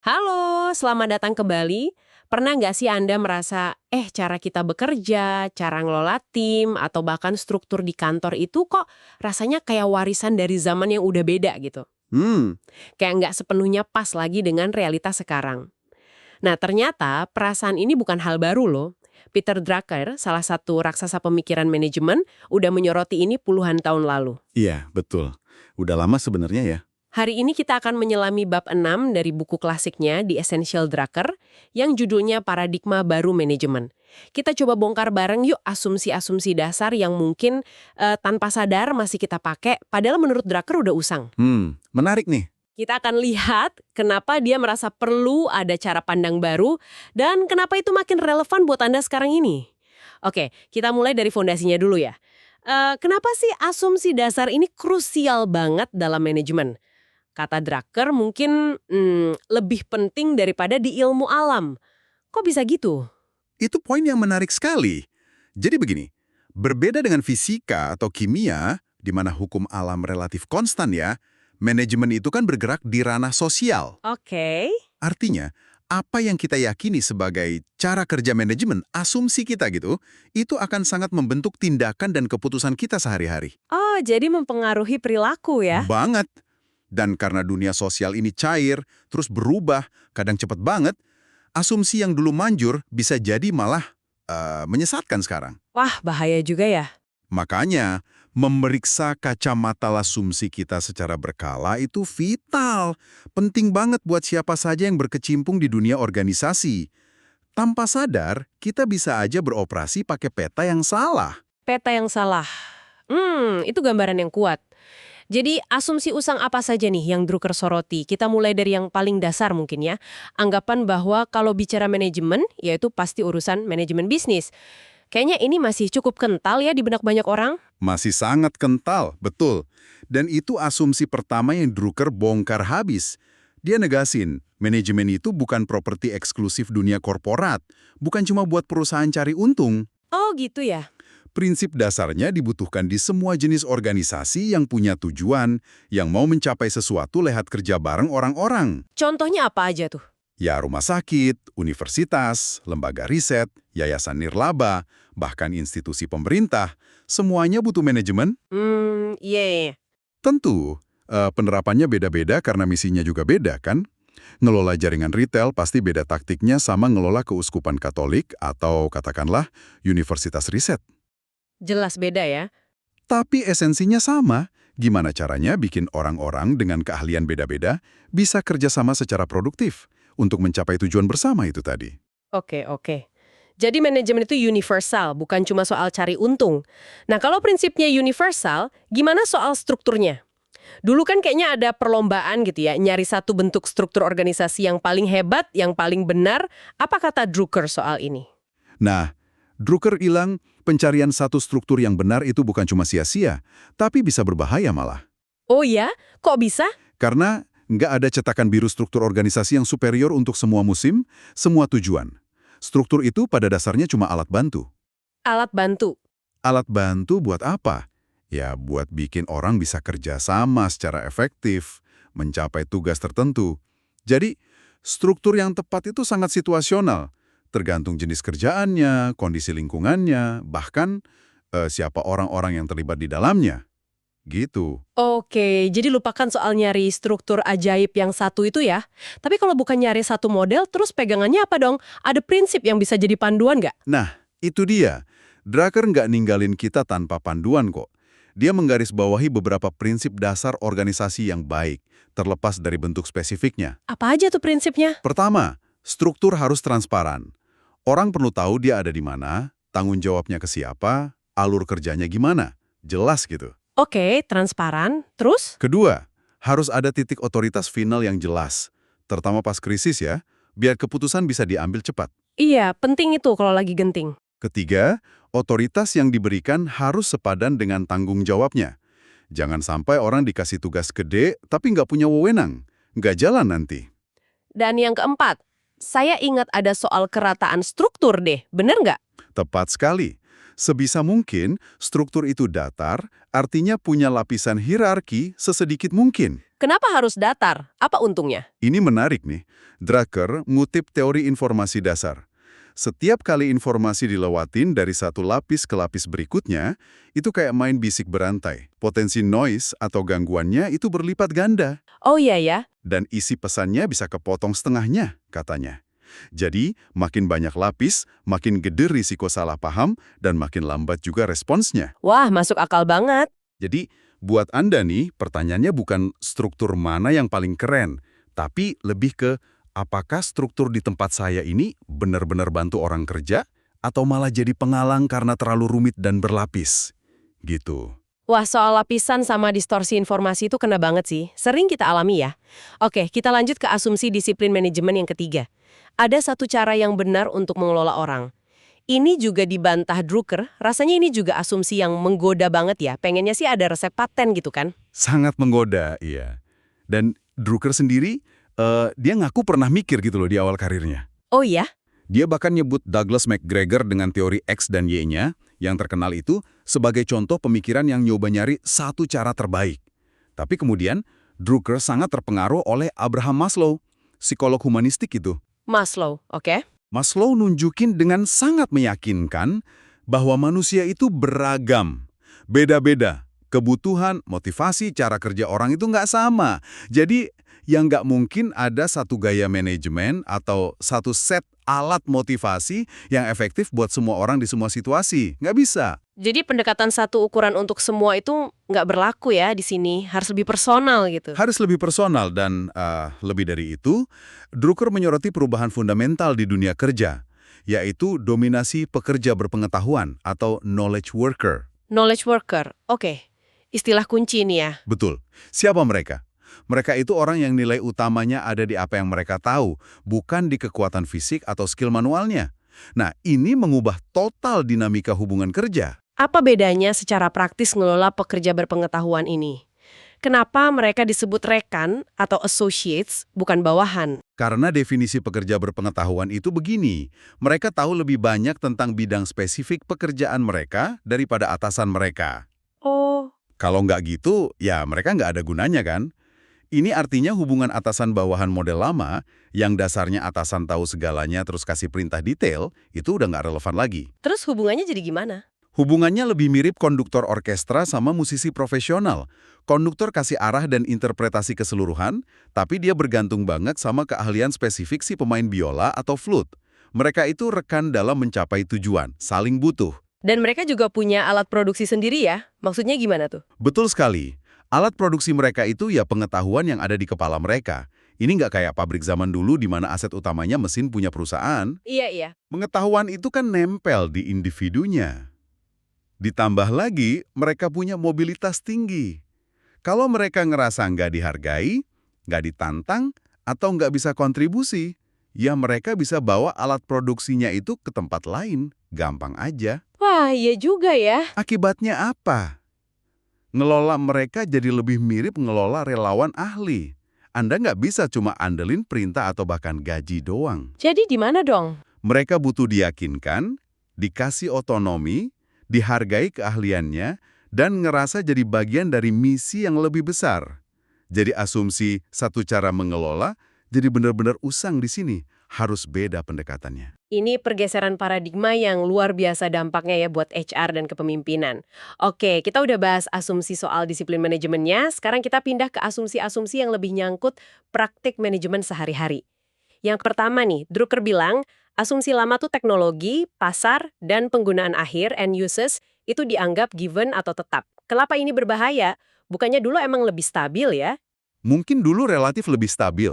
Halo, selamat datang ke Bali. Pernah nggak sih Anda merasa, cara kita bekerja, cara ngelola tim, atau bahkan struktur di kantor itu kok rasanya kayak warisan dari zaman yang udah beda gitu? Hmm, Kayak nggak sepenuhnya pas lagi dengan realitas sekarang. Nah, ternyata perasaan ini bukan hal baru loh. Peter Drucker, salah satu raksasa pemikiran manajemen, udah menyoroti ini puluhan tahun lalu. iya, betul. Udah lama sebenarnya ya. Hari ini kita akan menyelami bab 6 dari buku klasiknya The Essential Drucker yang judulnya Paradigma Baru Manajemen. Kita coba bongkar bareng yuk asumsi-asumsi dasar yang mungkin tanpa sadar masih kita pakai, padahal menurut Drucker udah usang. Menarik nih. Kita akan lihat kenapa dia merasa perlu ada cara pandang baru dan kenapa itu makin relevan buat Anda sekarang ini. Oke, kita mulai dari fondasinya dulu ya. Kenapa sih asumsi dasar ini krusial banget dalam manajemen? Kata Drucker mungkin lebih penting daripada di ilmu alam. Kok bisa gitu? Itu poin yang menarik sekali. Jadi begini, berbeda dengan fisika atau kimia, di mana hukum alam relatif konstan ya, manajemen itu kan bergerak di ranah sosial. Oke. Artinya, apa yang kita yakini sebagai cara kerja manajemen, asumsi kita gitu, itu akan sangat membentuk tindakan dan keputusan kita sehari-hari. Oh, jadi mempengaruhi perilaku ya? Banget. Dan karena dunia sosial ini cair, terus berubah, kadang cepat banget, asumsi yang dulu manjur bisa jadi malah menyesatkan sekarang. Wah, bahaya juga ya. Makanya, memeriksa kacamata asumsi kita secara berkala itu vital. Penting banget buat siapa saja yang berkecimpung di dunia organisasi. Tanpa sadar, kita bisa aja beroperasi pakai peta yang salah. Peta yang salah. Itu gambaran yang kuat. Jadi asumsi usang apa saja nih yang Drucker soroti? Kita mulai dari yang paling dasar mungkin ya. Anggapan bahwa kalau bicara manajemen, yaitu pasti urusan manajemen bisnis. Kayaknya ini masih cukup kental ya di benak banyak orang. Masih sangat kental, betul. Dan itu asumsi pertama yang Drucker bongkar habis. Dia negasin, manajemen itu bukan properti eksklusif dunia korporat, bukan cuma buat perusahaan cari untung. Oh gitu ya. Prinsip dasarnya dibutuhkan di semua jenis organisasi yang punya tujuan, yang mau mencapai sesuatu lewat kerja bareng orang-orang. Contohnya apa aja tuh? Ya rumah sakit, universitas, lembaga riset, yayasan nirlaba, bahkan institusi pemerintah, semuanya butuh manajemen. Iya. Iya. Tentu, penerapannya beda-beda karena misinya juga beda kan? Ngelola jaringan retail pasti beda taktiknya sama ngelola keuskupan Katolik atau katakanlah universitas riset. Jelas beda ya. Tapi esensinya sama. Gimana caranya bikin orang-orang dengan keahlian beda-beda bisa kerjasama secara produktif untuk mencapai tujuan bersama itu tadi. Oke, oke. Jadi manajemen itu universal, bukan cuma soal cari untung. Nah, kalau prinsipnya universal, gimana soal strukturnya? Dulu kan kayaknya ada perlombaan gitu ya, nyari satu bentuk struktur organisasi yang paling hebat, yang paling benar. Apa kata Drucker soal ini? Nah, Drucker bilang pencarian satu struktur yang benar itu bukan cuma sia-sia, tapi bisa berbahaya malah. Oh ya? Kok bisa? Karena nggak ada cetakan biru struktur organisasi yang superior untuk semua musim, semua tujuan. Struktur itu pada dasarnya cuma alat bantu. Alat bantu. Alat bantu buat apa? Ya, buat bikin orang bisa kerja sama secara efektif, mencapai tugas tertentu. Jadi, struktur yang tepat itu sangat situasional, tergantung jenis kerjaannya, kondisi lingkungannya, bahkan siapa orang-orang yang terlibat di dalamnya. Gitu. Oke, jadi lupakan soal nyari struktur ajaib yang satu itu ya. Tapi kalau bukan nyari satu model, terus pegangannya apa dong? Ada prinsip yang bisa jadi panduan nggak? Nah, itu dia. Drucker nggak ninggalin kita tanpa panduan kok. Dia menggarisbawahi beberapa prinsip dasar organisasi yang baik, terlepas dari bentuk spesifiknya. Apa aja tuh prinsipnya? Pertama, struktur harus transparan. Orang perlu tahu dia ada di mana, tanggung jawabnya ke siapa, alur kerjanya gimana. Jelas gitu. Oke, transparan. Terus? Kedua, harus ada titik otoritas final yang jelas. Terutama pas krisis ya, biar keputusan bisa diambil cepat. Iya, penting itu kalau lagi genting. Ketiga, otoritas yang diberikan harus sepadan dengan tanggung jawabnya. Jangan sampai orang dikasih tugas gede tapi nggak punya wewenang. Nggak jalan nanti. Dan yang keempat, saya ingat ada soal kerataan struktur deh, bener nggak? Tepat sekali. Sebisa mungkin, struktur itu datar, artinya punya lapisan hierarki sesedikit mungkin. Kenapa harus datar? Apa untungnya? Ini menarik nih. Drucker ngutip teori informasi dasar. Setiap kali informasi dilewatin dari satu lapis ke lapis berikutnya, itu kayak main bisik berantai. Potensi noise atau gangguannya itu berlipat ganda. Oh iya ya. Dan isi pesannya bisa kepotong setengahnya, katanya. Jadi, makin banyak lapis, makin gede risiko salah paham, dan makin lambat juga responsnya. Wah, masuk akal banget. Jadi, buat Anda nih, pertanyaannya bukan struktur mana yang paling keren, tapi lebih ke apakah struktur di tempat saya ini benar-benar bantu orang kerja, atau malah jadi penghalang karena terlalu rumit dan berlapis. Gitu. Wah, soal lapisan sama distorsi informasi itu kena banget sih. Sering kita alami ya. Oke, kita lanjut ke asumsi disiplin manajemen yang ketiga. Ada satu cara yang benar untuk mengelola orang. Ini juga dibantah Drucker, rasanya ini juga asumsi yang menggoda banget ya. Pengennya sih ada resep paten gitu kan. Sangat menggoda, iya. Dan Drucker sendiri, dia ngaku pernah mikir gitu loh di awal karirnya. Oh iya? Dia bahkan nyebut Douglas McGregor dengan teori X dan Y-nya, yang terkenal itu, sebagai contoh pemikiran yang nyoba nyari satu cara terbaik. Tapi kemudian, Drucker sangat terpengaruh oleh Abraham Maslow, psikolog humanistik itu. Maslow, oke. Maslow nunjukin dengan sangat meyakinkan bahwa manusia itu beragam, beda-beda. Kebutuhan, motivasi, cara kerja orang itu nggak sama. Jadi, yang nggak mungkin ada satu gaya manajemen atau satu set alat motivasi yang efektif buat semua orang di semua situasi. Nggak bisa. Jadi pendekatan satu ukuran untuk semua itu nggak berlaku ya di sini. Harus lebih personal gitu. Harus lebih personal dan lebih dari itu, Drucker menyoroti perubahan fundamental di dunia kerja, yaitu dominasi pekerja berpengetahuan atau knowledge worker. Knowledge worker, oke. Istilah kunci ini ya. Betul. Siapa mereka? Mereka itu orang yang nilai utamanya ada di apa yang mereka tahu, bukan di kekuatan fisik atau skill manualnya. Nah, ini mengubah total dinamika hubungan kerja. Apa bedanya secara praktis ngelola pekerja berpengetahuan ini? Kenapa mereka disebut rekan atau associates, bukan bawahan? Karena definisi pekerja berpengetahuan itu begini, mereka tahu lebih banyak tentang bidang spesifik pekerjaan mereka daripada atasan mereka. Oh, Kalau nggak gitu, ya mereka nggak ada gunanya kan? Ini artinya hubungan atasan-bawahan model lama, yang dasarnya atasan tahu segalanya terus kasih perintah detail, itu udah nggak relevan lagi. terus hubungannya jadi gimana? Hubungannya lebih mirip konduktor orkestra sama musisi profesional. Konduktor kasih arah dan interpretasi keseluruhan, tapi dia bergantung banget sama keahlian spesifik si pemain biola atau flute. Mereka itu rekan dalam mencapai tujuan, saling butuh. Dan mereka juga punya alat produksi sendiri ya? Maksudnya gimana tuh? Betul sekali. Alat produksi mereka itu ya pengetahuan yang ada di kepala mereka. Ini nggak kayak pabrik zaman dulu di mana aset utamanya mesin punya perusahaan. Iya. Pengetahuan itu kan nempel di individunya. Ditambah lagi, mereka punya mobilitas tinggi. Kalau mereka ngerasa nggak dihargai, nggak ditantang, atau nggak bisa kontribusi, ya mereka bisa bawa alat produksinya itu ke tempat lain. Gampang aja. Wah, iya juga ya. Akibatnya apa? Ngelola mereka jadi lebih mirip ngelola relawan ahli. Anda nggak bisa cuma andelin perintah atau bahkan gaji doang. Jadi di mana dong? Mereka butuh diyakinkan, dikasih otonomi, dihargai keahliannya, dan ngerasa jadi bagian dari misi yang lebih besar. Jadi asumsi satu cara mengelola, jadi benar-benar usang di sini. Harus beda pendekatannya. Ini pergeseran paradigma yang luar biasa dampaknya ya buat HR dan kepemimpinan. Oke, kita udah bahas asumsi soal disiplin manajemennya, sekarang kita pindah ke asumsi-asumsi yang lebih nyangkut praktik manajemen sehari-hari. Yang pertama nih, Drucker bilang, asumsi lama tuh teknologi, pasar, dan penggunaan akhir, end users, itu dianggap given atau tetap. Kenapa ini berbahaya? Bukannya dulu emang lebih stabil ya? Mungkin dulu relatif lebih stabil.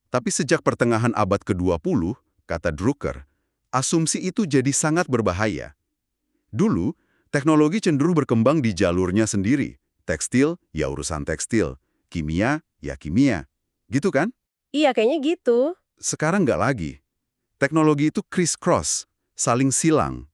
Tapi sejak pertengahan abad ke-20, kata Drucker, asumsi itu jadi sangat berbahaya. Dulu, teknologi cenderung berkembang di jalurnya sendiri. Tekstil, ya urusan tekstil. Kimia, ya kimia. Gitu kan? Iya, kayaknya gitu. Sekarang nggak lagi. Teknologi itu criss-cross, saling silang.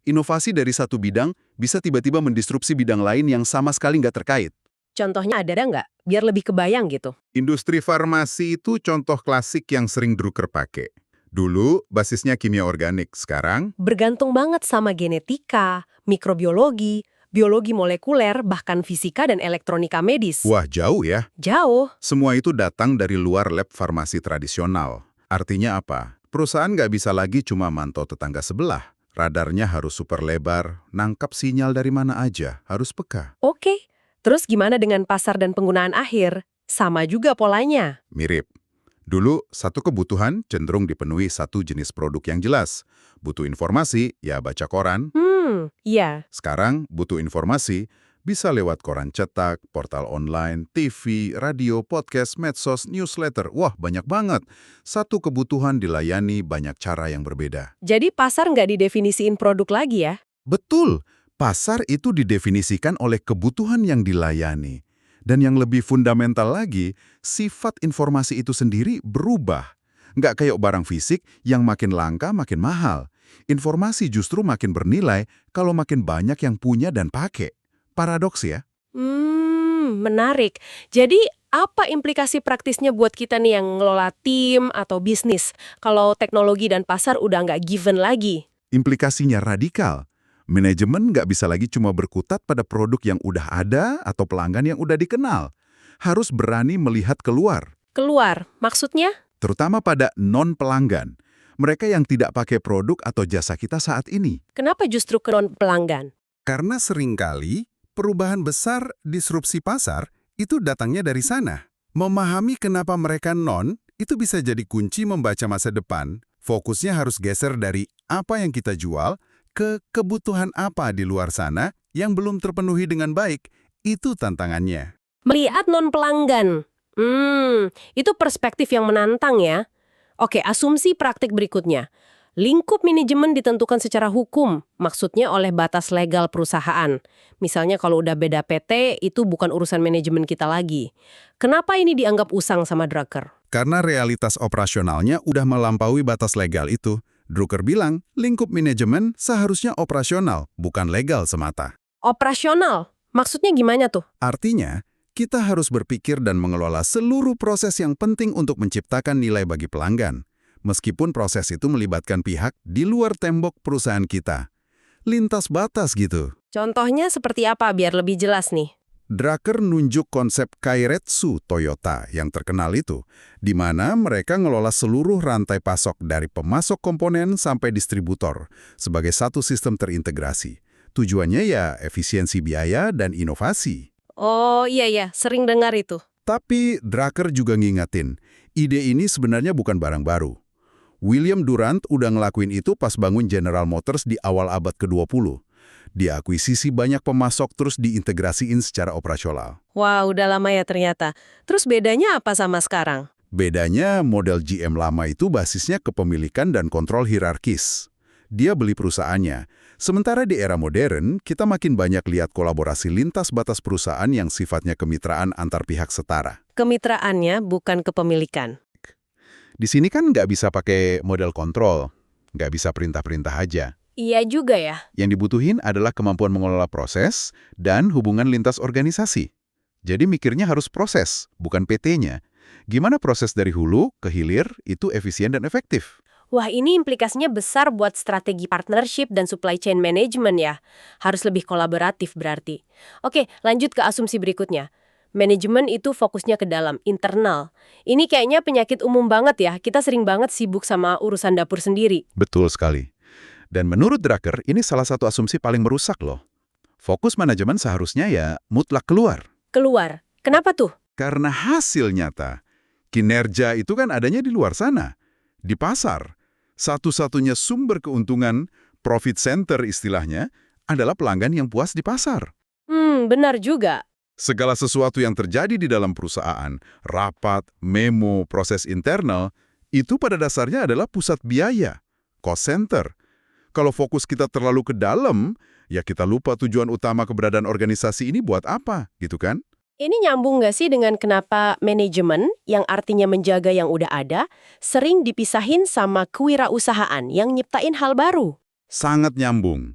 Inovasi dari satu bidang bisa tiba-tiba mendisrupsi bidang lain yang sama sekali nggak terkait. Contohnya ada nggak? Biar lebih kebayang gitu. Industri farmasi itu contoh klasik yang sering Drucker pakai. Dulu basisnya kimia organik, sekarang Bergantung banget sama genetika, mikrobiologi, biologi molekuler, bahkan fisika dan elektronika medis. wah jauh ya. Jauh. Semua itu datang dari luar lab farmasi tradisional. Artinya apa? Perusahaan nggak bisa lagi cuma mantau tetangga sebelah. Radarnya harus super lebar, nangkap sinyal dari mana aja, harus peka. Oke. Terus gimana dengan pasar dan penggunaan akhir? Sama juga polanya. Mirip. Dulu, satu kebutuhan cenderung dipenuhi satu jenis produk yang jelas. Butuh informasi, ya baca koran. Iya. Sekarang, butuh informasi, bisa lewat koran cetak, portal online, TV, radio, podcast, medsos, newsletter. Wah, banyak banget. Satu kebutuhan dilayani banyak cara yang berbeda. Jadi pasar nggak didefinisiin produk lagi ya? Betul, pasar itu didefinisikan oleh kebutuhan yang dilayani. Dan yang lebih fundamental lagi, sifat informasi itu sendiri berubah. Nggak kayak barang fisik yang makin langka makin mahal. Informasi justru makin bernilai kalau makin banyak yang punya dan pakai. Paradoks ya? Menarik. Jadi apa implikasi praktisnya buat kita nih yang ngelola tim atau bisnis kalau teknologi dan pasar udah nggak given lagi? Implikasinya radikal. Manajemen nggak bisa lagi cuma berkutat pada produk yang udah ada atau pelanggan yang udah dikenal. Harus berani melihat keluar. Keluar, maksudnya? Terutama pada non-pelanggan. Mereka yang tidak pakai produk atau jasa kita saat ini. Kenapa justru ke non-pelanggan? Karena seringkali perubahan besar disrupsi pasar itu datangnya dari sana. Memahami kenapa mereka non, itu bisa jadi kunci membaca masa depan. Fokusnya harus geser dari apa yang kita jual ke kebutuhan apa di luar sana yang belum terpenuhi dengan baik. Itu tantangannya. Melihat non-pelanggan. Itu perspektif yang menantang ya. Oke, asumsi praktik berikutnya. Lingkup manajemen ditentukan secara hukum, maksudnya oleh batas legal perusahaan. Misalnya kalau udah beda PT, itu bukan urusan manajemen kita lagi. Kenapa ini dianggap usang sama Drucker? Karena realitas operasionalnya udah melampaui batas legal itu. Drucker bilang, lingkup manajemen seharusnya operasional, bukan legal semata. Operasional? Maksudnya gimana tuh? Artinya, kita harus berpikir dan mengelola seluruh proses yang penting untuk menciptakan nilai bagi pelanggan. Meskipun proses itu melibatkan pihak di luar tembok perusahaan kita. Lintas batas gitu. Contohnya seperti apa biar lebih jelas nih? Drucker nunjuk konsep Kairetsu Toyota yang terkenal itu, di mana mereka ngelola seluruh rantai pasok dari pemasok komponen sampai distributor sebagai satu sistem terintegrasi. Tujuannya ya efisiensi biaya dan inovasi. Oh iya, sering dengar itu. Tapi Drucker juga ngingetin, ide ini sebenarnya bukan barang baru. William Durant udah ngelakuin itu pas bangun General Motors di awal abad ke-20. Diakuisisi banyak pemasok terus diintegrasiin secara operasional. Wah, udah lama ya ternyata. Terus bedanya apa sama sekarang? Bedanya model GM lama itu basisnya kepemilikan dan kontrol hierarkis. Dia beli perusahaannya. Sementara di era modern, kita makin banyak lihat kolaborasi lintas batas perusahaan yang sifatnya kemitraan antar pihak setara. Kemitraannya bukan kepemilikan. Di sini kan nggak bisa pakai model kontrol, nggak bisa perintah-perintah aja. Iya juga ya. Yang dibutuhin adalah kemampuan mengelola proses dan hubungan lintas organisasi. Jadi mikirnya harus proses, bukan PT-nya. Gimana proses dari hulu ke hilir itu efisien dan efektif? Wah, ini implikasinya besar buat strategi partnership dan supply chain management ya. Harus lebih kolaboratif berarti. Oke, lanjut ke asumsi berikutnya. Manajemen itu fokusnya ke dalam, internal. Ini kayaknya penyakit umum banget ya. Kita sering banget sibuk sama urusan dapur sendiri. Betul sekali. Dan menurut Drucker, ini salah satu asumsi paling merusak loh. Fokus manajemen seharusnya ya mutlak keluar. Keluar. Kenapa tuh? Karena hasil nyata. Kinerja itu kan adanya di luar sana. Di pasar. Satu-satunya sumber keuntungan, profit center istilahnya, adalah pelanggan yang puas di pasar. Benar juga. Segala sesuatu yang terjadi di dalam perusahaan, rapat, memo, proses internal, itu pada dasarnya adalah pusat biaya, cost center. Kalau fokus kita terlalu ke dalam, ya kita lupa tujuan utama keberadaan organisasi ini buat apa, gitu kan? Ini nyambung nggak sih dengan kenapa manajemen, yang artinya menjaga yang udah ada, sering dipisahin sama kewirausahaan yang nyiptain hal baru? Sangat nyambung.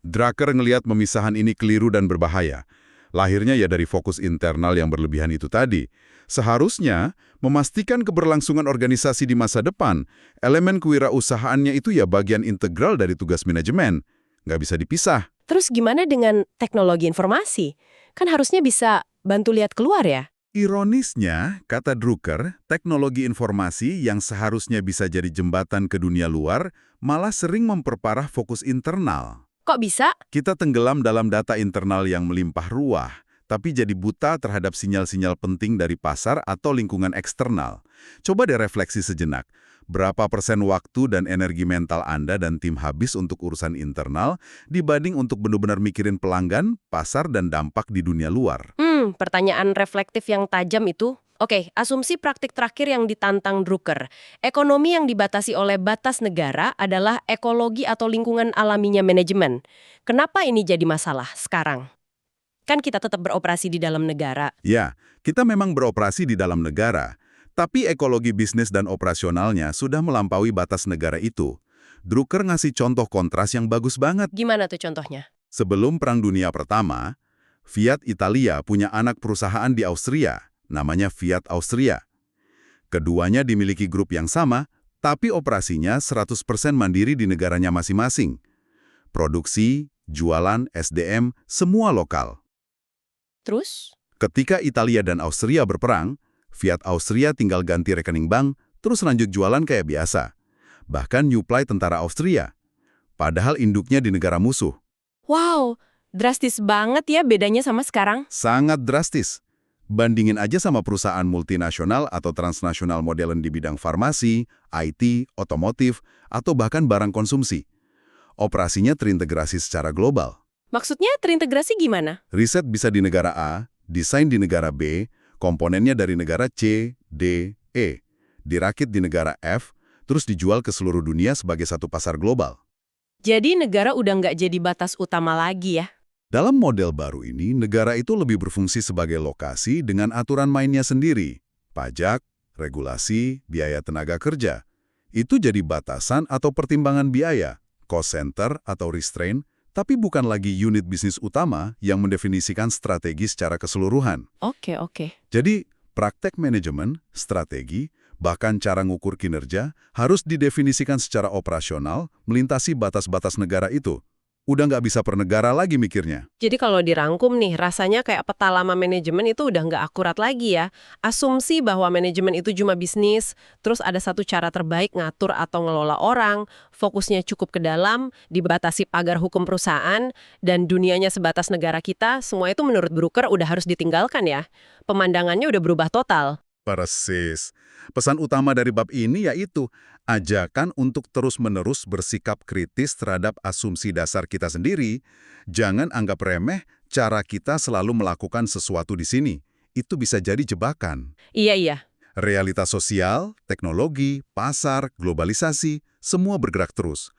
Drucker ngelihat pemisahan ini keliru dan berbahaya. Lahirnya ya dari fokus internal yang berlebihan itu tadi. Seharusnya memastikan keberlangsungan organisasi di masa depan, elemen kewirausahaannya itu ya bagian integral dari tugas manajemen. Nggak bisa dipisah. Terus gimana dengan teknologi informasi? Kan harusnya bisa bantu lihat keluar ya? Ironisnya, kata Drucker, teknologi informasi yang seharusnya bisa jadi jembatan ke dunia luar malah sering memperparah fokus internal. Kok bisa? Kita tenggelam dalam data internal yang melimpah ruah, tapi jadi buta terhadap sinyal-sinyal penting dari pasar atau lingkungan eksternal. Coba deh refleksi sejenak. Berapa persen waktu dan energi mental Anda dan tim habis untuk urusan internal dibanding untuk benar-benar mikirin pelanggan, pasar, dan dampak di dunia luar? Pertanyaan reflektif yang tajam itu. Oke, asumsi praktik terakhir yang ditantang Drucker. Ekonomi yang dibatasi oleh batas negara adalah ekologi atau lingkungan alaminya manajemen. Kenapa ini jadi masalah sekarang? Kan kita tetap beroperasi di dalam negara. Ya, kita memang beroperasi di dalam negara, tapi ekologi bisnis dan operasionalnya sudah melampaui batas negara itu. Drucker ngasih contoh kontras yang bagus banget. Gimana tuh contohnya? Sebelum Perang Dunia Pertama, Fiat Italia punya anak perusahaan di Austria, namanya Fiat Austria. Keduanya dimiliki grup yang sama, tapi operasinya 100% mandiri di negaranya masing-masing. Produksi, jualan, SDM, semua lokal. Terus? Ketika Italia dan Austria berperang, Fiat Austria tinggal ganti rekening bank, terus lanjut jualan kayak biasa. Bahkan nyuplai tentara Austria. Padahal induknya di negara musuh. Wow, drastis banget ya bedanya sama sekarang. Sangat drastis. Bandingin aja sama perusahaan multinasional atau transnasional modern di bidang farmasi, IT, otomotif, atau bahkan barang konsumsi. Operasinya terintegrasi secara global. Maksudnya terintegrasi gimana? Riset bisa di negara A, desain di negara B, komponennya dari negara C, D, E. Dirakit di negara F, terus dijual ke seluruh dunia sebagai satu pasar global. Jadi negara udah nggak jadi batas utama lagi ya? Dalam model baru ini, negara itu lebih berfungsi sebagai lokasi dengan aturan mainnya sendiri. Pajak, regulasi, biaya tenaga kerja. Itu jadi batasan atau pertimbangan biaya, cost center atau restraint, tapi bukan lagi unit bisnis utama yang mendefinisikan strategi secara keseluruhan. Oke. Jadi, praktek manajemen, strategi, bahkan cara ngukur kinerja harus didefinisikan secara operasional melintasi batas-batas negara itu. Udah nggak bisa per negara lagi mikirnya. Jadi kalau dirangkum nih, rasanya kayak peta lama manajemen itu udah nggak akurat lagi ya. Asumsi bahwa manajemen itu cuma bisnis, terus ada satu cara terbaik ngatur atau ngelola orang, fokusnya cukup ke dalam, dibatasi pagar hukum perusahaan, dan dunianya sebatas negara kita, semua itu menurut Drucker udah harus ditinggalkan ya. Pemandangannya udah berubah total. Persis. Pesan utama dari bab ini yaitu ajakan untuk terus-menerus bersikap kritis terhadap asumsi dasar kita sendiri. Jangan anggap remeh cara kita selalu melakukan sesuatu di sini. Itu bisa jadi jebakan. Iya. Realitas sosial, teknologi, pasar, globalisasi, semua bergerak terus.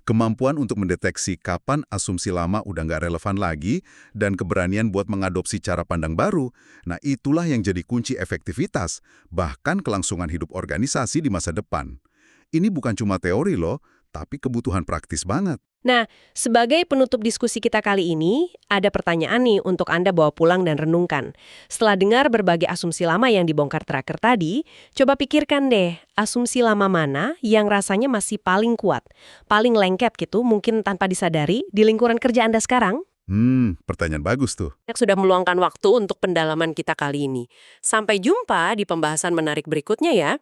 Kemampuan untuk mendeteksi kapan asumsi lama udah nggak relevan lagi dan keberanian buat mengadopsi cara pandang baru, nah itulah yang jadi kunci efektivitas, bahkan kelangsungan hidup organisasi di masa depan. Ini bukan cuma teori loh, tapi kebutuhan praktis banget. Nah, sebagai penutup diskusi kita kali ini, ada pertanyaan nih untuk Anda bawa pulang dan renungkan. Setelah dengar berbagai asumsi lama yang dibongkar terakhir tadi, coba pikirkan deh, asumsi lama mana yang rasanya masih paling kuat, paling lengket gitu, mungkin tanpa disadari, di lingkungan kerja Anda sekarang? Pertanyaan bagus tuh. Yang sudah meluangkan waktu untuk pendalaman kita kali ini. Sampai jumpa di pembahasan menarik berikutnya ya.